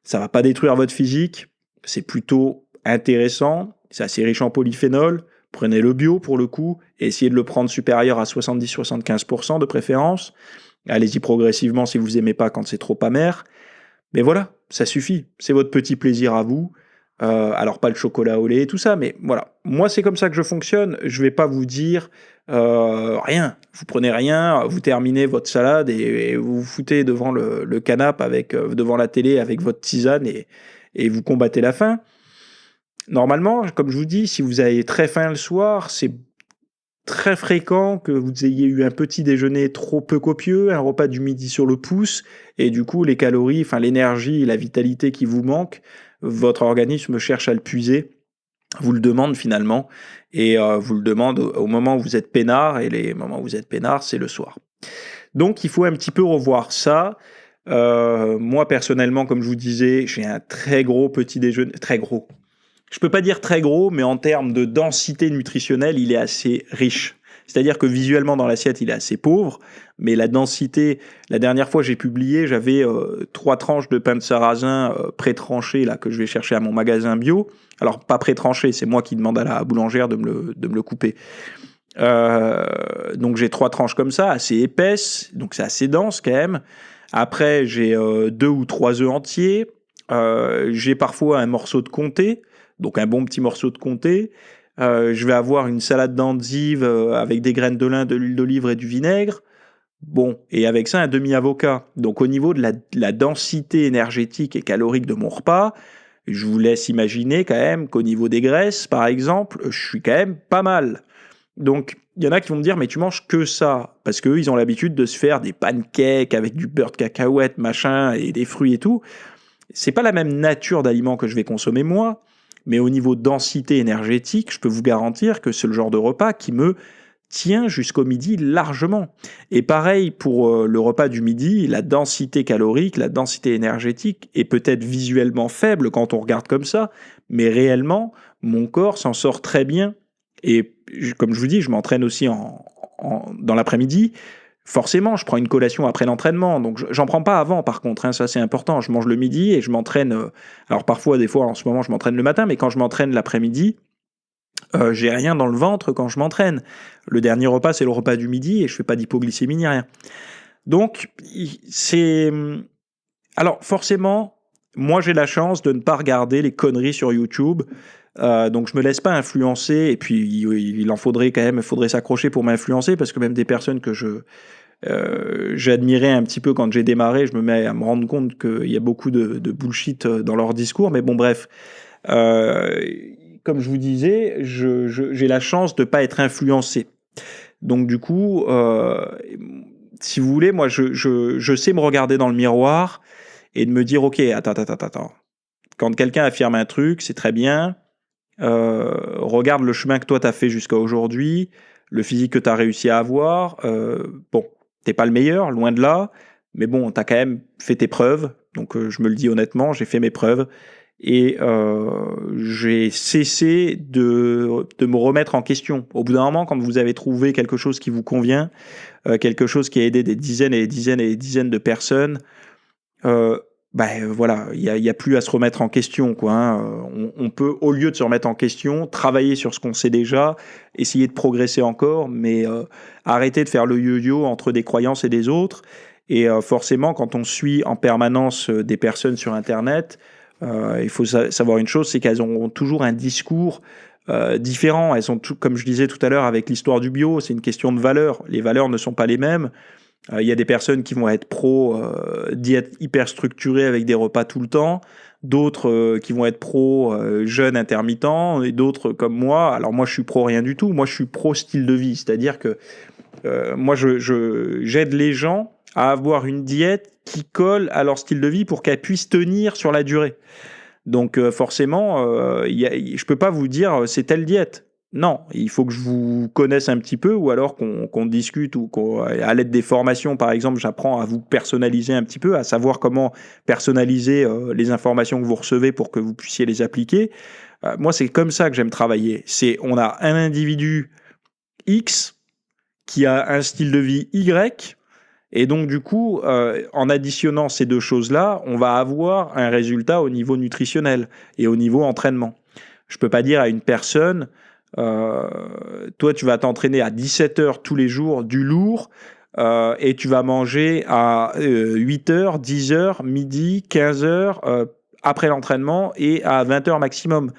Ça va pas détruire votre physique. C'est plutôt intéressant. C'est assez riche en polyphénol. Prenez le bio pour le coup et essayez de le prendre supérieur à 70-75% de préférence. Allez-y progressivement si vous aimez pas quand c'est trop amer. Mais voilà, ça suffit. C'est votre petit plaisir à vous. Alors pas le chocolat au lait et tout ça, mais voilà. Moi, c'est comme ça que je fonctionne. Je vais pas vous dire rien. Vous prenez rien, vous terminez votre salade et vous vous foutez devant le canapé devant la télé avec votre tisane et vous combattez la faim. Normalement, comme je vous dis, si vous avez très faim le soir, c'est très fréquent que vous ayez eu un petit déjeuner trop peu copieux, un repas du midi sur le pouce, et du coup, les calories, enfin l'énergie et la vitalité qui vous manquent, votre organisme cherche à le puiser, vous le demande finalement, et vous le demande au moment où vous êtes peinard, et les moments où vous êtes peinard, c'est le soir. Donc, il faut un petit peu revoir ça. Moi, personnellement, comme je vous disais, j'ai un très gros petit déjeuner, très gros. Je peux pas dire très gros, mais en termes de densité nutritionnelle, il est assez riche. C'est-à-dire que visuellement dans l'assiette, il est assez pauvre, mais la densité, la dernière fois j'ai publié, j'avais 3 tranches de pain de sarrasin pré-tranché là que je vais chercher à mon magasin bio. Alors pas pré-tranché, c'est moi qui demande à la boulangère de me le couper. Donc j'ai 3 tranches comme ça, assez épaisses, donc c'est assez dense quand même. Après j'ai 2 ou 3 œufs entiers. J'ai parfois un morceau de comté, donc un bon petit morceau de comté. Je vais avoir une salade d'endives avec des graines de lin, de l'huile d'olive et du vinaigre. Bon, et avec ça, un demi-avocat. Donc au niveau de la densité énergétique et calorique de mon repas, Je vous laisse imaginer quand même qu'au niveau des graisses, par exemple, je suis quand même pas mal. Donc, il y en a qui vont me dire, mais tu manges que ça, parce qu'eux, ils ont l'habitude de se faire des pancakes avec du beurre de cacahuète, machin, et des fruits et tout. C'est pas la même nature d'aliments que je vais consommer moi, mais au niveau densité énergétique, je peux vous garantir que c'est le genre de repas qui me tient jusqu'au midi largement. Et pareil pour le repas du midi, la densité calorique, la densité énergétique est peut-être visuellement faible quand on regarde comme ça, mais réellement, mon corps s'en sort très bien. Et comme je vous dis, je m'entraîne aussi dans l'après-midi. Forcément, je prends une collation après l'entraînement, donc j'en prends pas avant par contre, hein, ça c'est important. Je mange le midi et je m'entraîne. Alors parfois, des fois, en ce moment, je m'entraîne le matin, mais quand je m'entraîne l'après-midi, j'ai rien dans le ventre quand je m'entraîne. Le dernier repas, c'est le repas du midi et je fais pas d'hypoglycémie ni rien. Donc, c'est. Alors forcément, moi j'ai la chance de ne pas regarder les conneries sur YouTube. Donc je me laisse pas influencer et puis il en faudrait quand même, il faudrait s'accrocher pour m'influencer parce que même des personnes que j'admirais un petit peu quand j'ai démarré, je me mets à me rendre compte qu'il y a beaucoup de bullshit dans leur discours, mais bon bref. Comme je vous disais, j'ai la chance de ne pas être influencé. Donc du coup, si vous voulez, moi je sais me regarder dans le miroir et de me dire, ok, attends. Quand quelqu'un affirme un truc, c'est très bien. Regarde le chemin que toi t'as fait jusqu'à aujourd'hui, le physique que t'as réussi à avoir. Bon, t'es pas le meilleur, loin de là, mais bon, t'as quand même fait tes preuves. Donc je me le dis honnêtement, j'ai fait mes preuves et j'ai cessé de me remettre en question. Au bout d'un moment, quand vous avez trouvé quelque chose qui vous convient, quelque chose qui a aidé des dizaines et des dizaines et des dizaines de personnes, voilà, il y a plus à se remettre en question, quoi. Hein. On peut, au lieu de se remettre en question, travailler sur ce qu'on sait déjà, essayer de progresser encore, mais arrêter de faire le yo-yo entre des croyances et des autres. Et forcément, quand on suit en permanence des personnes sur Internet, il faut savoir une chose, c'est qu'elles ont toujours un discours différent. Elles sont, comme je disais tout à l'heure avec l'histoire du bio, c'est une question de valeurs. Les valeurs ne sont pas les mêmes. Il y a des personnes qui vont être pro diète hyper structurée avec des repas tout le temps, d'autres qui vont être pro jeûne intermittent, et d'autres comme moi. Alors moi, je suis pro rien du tout. Moi, je suis pro style de vie, c'est-à-dire que moi, j'aide les gens à avoir une diète qui colle à leur style de vie pour qu'elle puisse tenir sur la durée. Donc forcément, je peux pas vous dire c'est telle diète. Non, il faut que je vous connaisse un petit peu ou alors qu'on discute ou à l'aide des formations, par exemple, j'apprends à vous personnaliser un petit peu, à savoir comment personnaliser les informations que vous recevez pour que vous puissiez les appliquer. Moi, c'est comme ça que j'aime travailler. On a un individu X qui a un style de vie Y. Et donc, du coup, en additionnant ces deux choses-là, on va avoir un résultat au niveau nutritionnel et au niveau entraînement. Je ne peux pas dire à une personne, toi, tu vas t'entraîner à 17 heures tous les jours, du lourd, et tu vas manger à 8 heures, 10 heures, midi, 15 heures, après l'entraînement et à 20 heures maximum.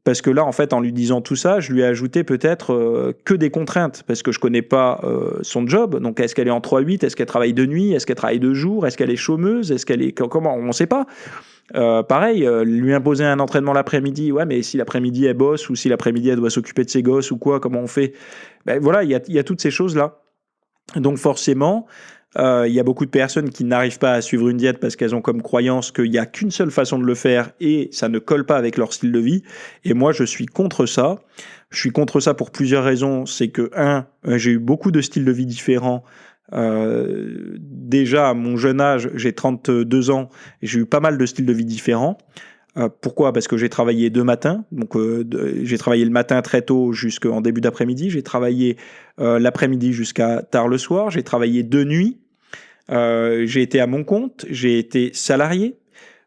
Parce que là, en fait, en lui disant tout ça, je lui ai ajouté peut-être que des contraintes, parce que je connais pas son job. Donc, est-ce qu'elle est en 3-8 ? Est-ce qu'elle travaille de nuit ? Est-ce qu'elle travaille de jour ? Est-ce qu'elle est chômeuse ? Est-ce qu'elle est... Comment ? On ne sait pas. Pareil, lui imposer un entraînement l'après-midi, ouais, mais si l'après-midi, elle bosse, ou si l'après-midi, elle doit s'occuper de ses gosses, ou quoi, comment on fait ? Ben voilà, il y a toutes ces choses-là. Donc, forcément... Il y a beaucoup de personnes qui n'arrivent pas à suivre une diète parce qu'elles ont comme croyance qu'il n'y a qu'une seule façon de le faire et ça ne colle pas avec leur style de vie. Et moi, je suis contre ça. Je suis contre ça pour plusieurs raisons. C'est que, j'ai eu beaucoup de styles de vie différents. Déjà, à mon jeune âge, j'ai 32 ans, et j'ai eu pas mal de styles de vie différents. Pourquoi ? Parce que j'ai travaillé 2 matins. Donc, j'ai travaillé le matin très tôt jusqu'en début d'après-midi. J'ai travaillé l'après-midi jusqu'à tard le soir. J'ai travaillé 2 nuits. J'ai été à mon compte, j'ai été salarié,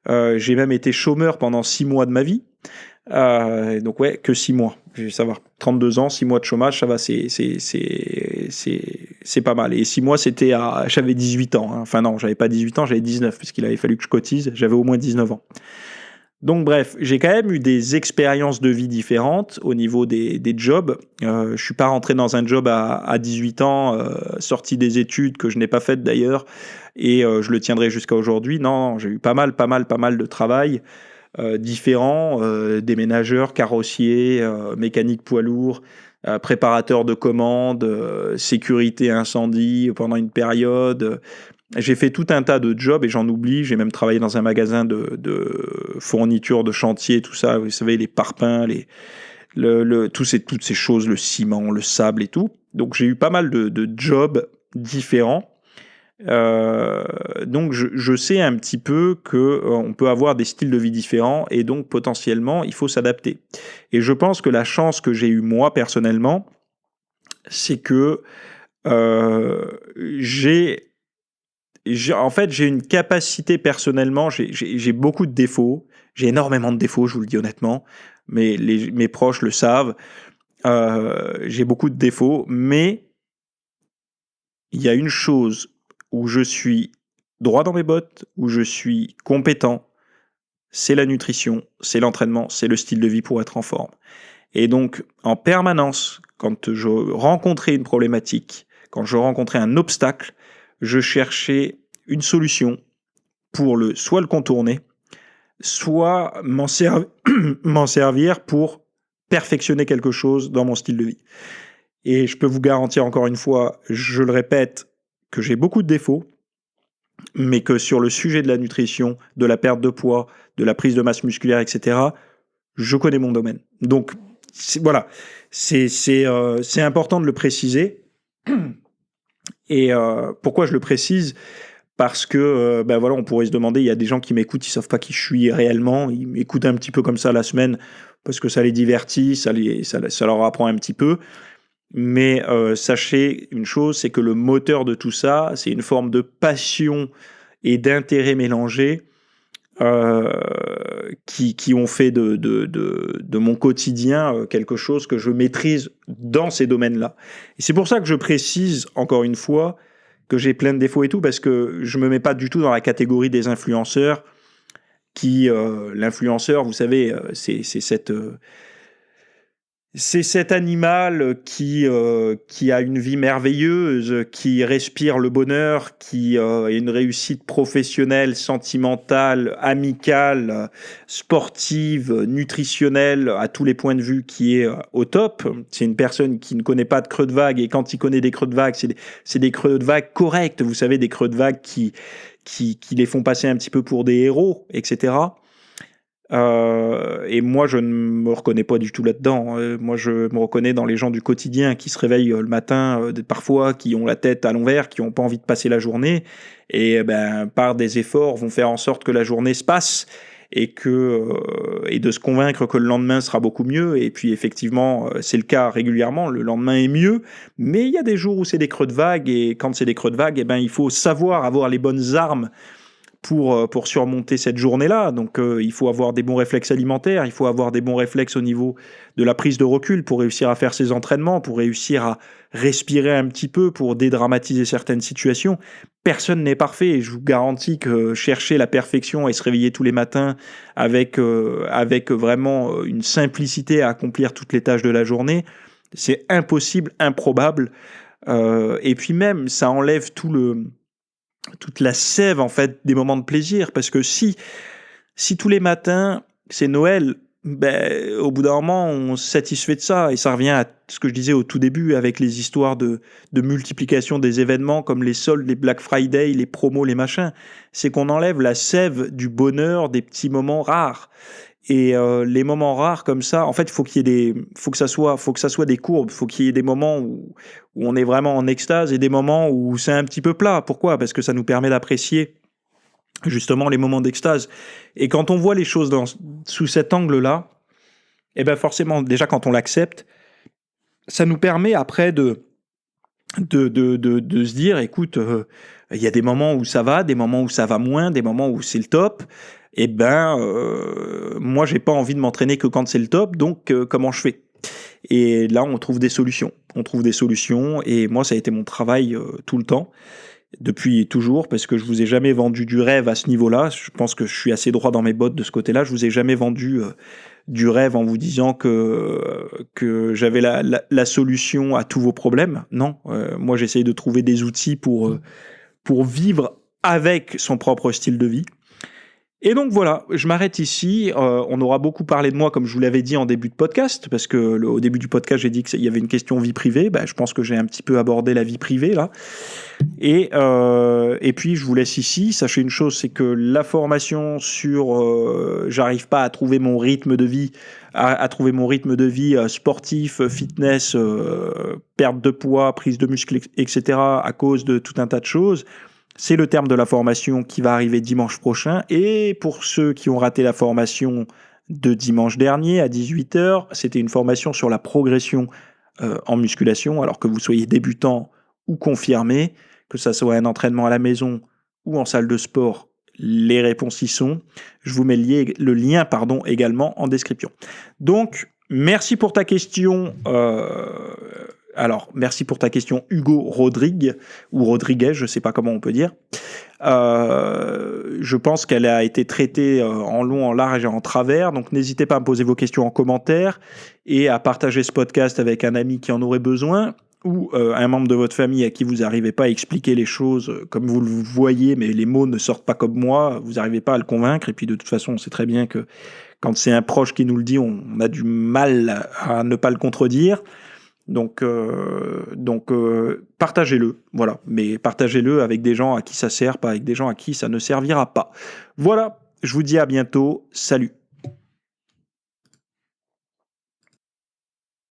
j'ai même été chômeur pendant 6 mois de ma vie. Donc ouais, que 6 mois. Je vais savoir, 32 ans, 6 mois de chômage, ça va, c'est pas mal. Et 6 mois, j'avais 18 ans. Hein. Enfin non, j'avais pas 18 ans, j'avais 19, puisqu'il avait fallu que je cotise, j'avais au moins 19 ans. Donc bref, j'ai quand même eu des expériences de vie différentes au niveau des jobs. Je suis pas rentré dans un job à 18 ans, sorti des études que je n'ai pas faites d'ailleurs, et je le tiendrai jusqu'à aujourd'hui. Non, j'ai eu pas mal de travail. différents, déménageurs, carrossiers, mécaniques poids lourds, préparateur de commandes, sécurité incendie pendant une période. J'ai fait tout un tas de jobs et j'en oublie. J'ai même travaillé dans un magasin de fourniture de chantier, tout ça. Vous savez, les parpaings, toutes ces choses, le ciment, le sable et tout. Donc j'ai eu pas mal de jobs différents. Donc je sais un petit peu que on peut avoir des styles de vie différents et donc potentiellement il faut s'adapter. Et je pense que la chance que j'ai eue moi personnellement, c'est que euh, j'ai en fait j'ai une capacité personnellement, j'ai beaucoup de défauts, j'ai énormément de défauts, je vous le dis honnêtement, mais mes proches le savent. J'ai beaucoup de défauts, mais il y a une chose où je suis droit dans mes bottes, où je suis compétent, c'est la nutrition, c'est l'entraînement, c'est le style de vie pour être en forme. Et donc, en permanence, quand je rencontrais une problématique, quand je rencontrais un obstacle, je cherchais une solution pour soit le contourner, soit m'en servir pour perfectionner quelque chose dans mon style de vie. Et je peux vous garantir encore une fois, je le répète, que j'ai beaucoup de défauts, mais que sur le sujet de la nutrition, de la perte de poids, de la prise de masse musculaire, etc., je connais mon domaine. Donc, voilà, c'est important de le préciser. Et pourquoi je le précise? Parce que, ben voilà, on pourrait se demander, il y a des gens qui m'écoutent, ils savent pas qui je suis réellement, ils m'écoutent un petit peu comme ça la semaine, parce que ça les divertit, ça leur apprend un petit peu. Mais sachez une chose, c'est que le moteur de tout ça, c'est une forme de passion et d'intérêt mélangé qui ont fait de mon quotidien quelque chose que je maîtrise dans ces domaines-là. Et c'est pour ça que je précise, encore une fois, que j'ai plein de défauts et tout, parce que je me mets pas du tout dans la catégorie des influenceurs l'influenceur, vous savez, c'est cet animal qui a une vie merveilleuse, qui respire le bonheur, qui a une réussite professionnelle, sentimentale, amicale, sportive, nutritionnelle, à tous les points de vue, qui est au top. C'est une personne qui ne connaît pas de creux de vague, et quand il connaît des creux de vague, c'est des creux de vague corrects, vous savez, des creux de vague qui les font passer un petit peu pour des héros, etc. Et moi, je ne me reconnais pas du tout là-dedans. Moi, je me reconnais dans les gens du quotidien qui se réveillent le matin, parfois, qui ont la tête à l'envers, qui n'ont pas envie de passer la journée, et par des efforts, vont faire en sorte que la journée se passe et de se convaincre que le lendemain sera beaucoup mieux. Et puis, effectivement, c'est le cas régulièrement. Le lendemain est mieux, mais il y a des jours où c'est des creux de vague, et quand c'est des creux de vague, il faut savoir avoir les bonnes armes pour surmonter cette journée-là. Donc il faut avoir des bons réflexes alimentaires, il faut avoir des bons réflexes au niveau de la prise de recul pour réussir à faire ses entraînements, pour réussir à respirer un petit peu, pour dédramatiser certaines situations. Personne n'est parfait, et je vous garantis que chercher la perfection et se réveiller tous les matins avec vraiment une simplicité à accomplir toutes les tâches de la journée, c'est impossible, improbable. Et puis même, ça enlève toute la sève en fait des moments de plaisir, parce que si tous les matins c'est Noël, au bout d'un moment on se satisfait de ça, et ça revient à ce que je disais au tout début avec les histoires de multiplication des événements comme les soldes, les Black Friday, les promos, les machins. C'est qu'on enlève la sève du bonheur des petits moments rares. Et les moments rares comme ça, en fait, faut que ça soit des courbes. Faut qu'il y ait des moments où on est vraiment en extase, et des moments où c'est un petit peu plat. Pourquoi? Parce que ça nous permet d'apprécier justement les moments d'extase. Et quand on voit les choses sous cet angle-là, forcément, déjà quand on l'accepte, ça nous permet après de se dire, écoute, il y a des moments où ça va, des moments où ça va moins, des moments où c'est le top. Moi, j'ai pas envie de m'entraîner que quand c'est le top, donc comment je fais? Et là, on trouve des solutions. Et moi, ça a été mon travail tout le temps, depuis toujours, parce que je vous ai jamais vendu du rêve à ce niveau-là. Je pense que je suis assez droit dans mes bottes de ce côté-là. Je vous ai jamais vendu du rêve en vous disant que j'avais la solution à tous vos problèmes. Non, moi, j'essaye de trouver des outils pour vivre avec son propre style de vie. Et donc voilà, je m'arrête ici. On aura beaucoup parlé de moi, comme je vous l'avais dit en début de podcast, parce que au début du podcast, j'ai dit qu'il y avait une question vie privée. Je pense que j'ai un petit peu abordé la vie privée là. Et puis, je vous laisse ici. Sachez une chose, c'est que la formation sur j'arrive pas à trouver mon rythme de vie, à trouver mon rythme de vie sportif, fitness, perte de poids, prise de muscle, etc., à cause de tout un tas de choses. C'est le terme de la formation qui va arriver dimanche prochain. Et pour ceux qui ont raté la formation de dimanche dernier à 18h, c'était une formation sur la progression en musculation, alors que vous soyez débutant ou confirmé, que ça soit un entraînement à la maison ou en salle de sport, les réponses y sont. Je vous mets le lien également en description. Donc, merci pour ta question. Merci pour ta question, Hugo Rodrigue, ou Rodriguez, je ne sais pas comment on peut dire. Je pense qu'elle a été traitée en long, en large et en travers. Donc, n'hésitez pas à me poser vos questions en commentaire et à partager ce podcast avec un ami qui en aurait besoin ou un membre de votre famille à qui vous n'arrivez pas à expliquer les choses comme vous le voyez, mais les mots ne sortent pas comme moi, vous n'arrivez pas à le convaincre. Et puis, de toute façon, on sait très bien que quand c'est un proche qui nous le dit, on a du mal à ne pas le contredire. Donc, partagez-le, voilà. Mais partagez-le avec des gens à qui ça sert, pas avec des gens à qui ça ne servira pas. Voilà, je vous dis à bientôt. Salut.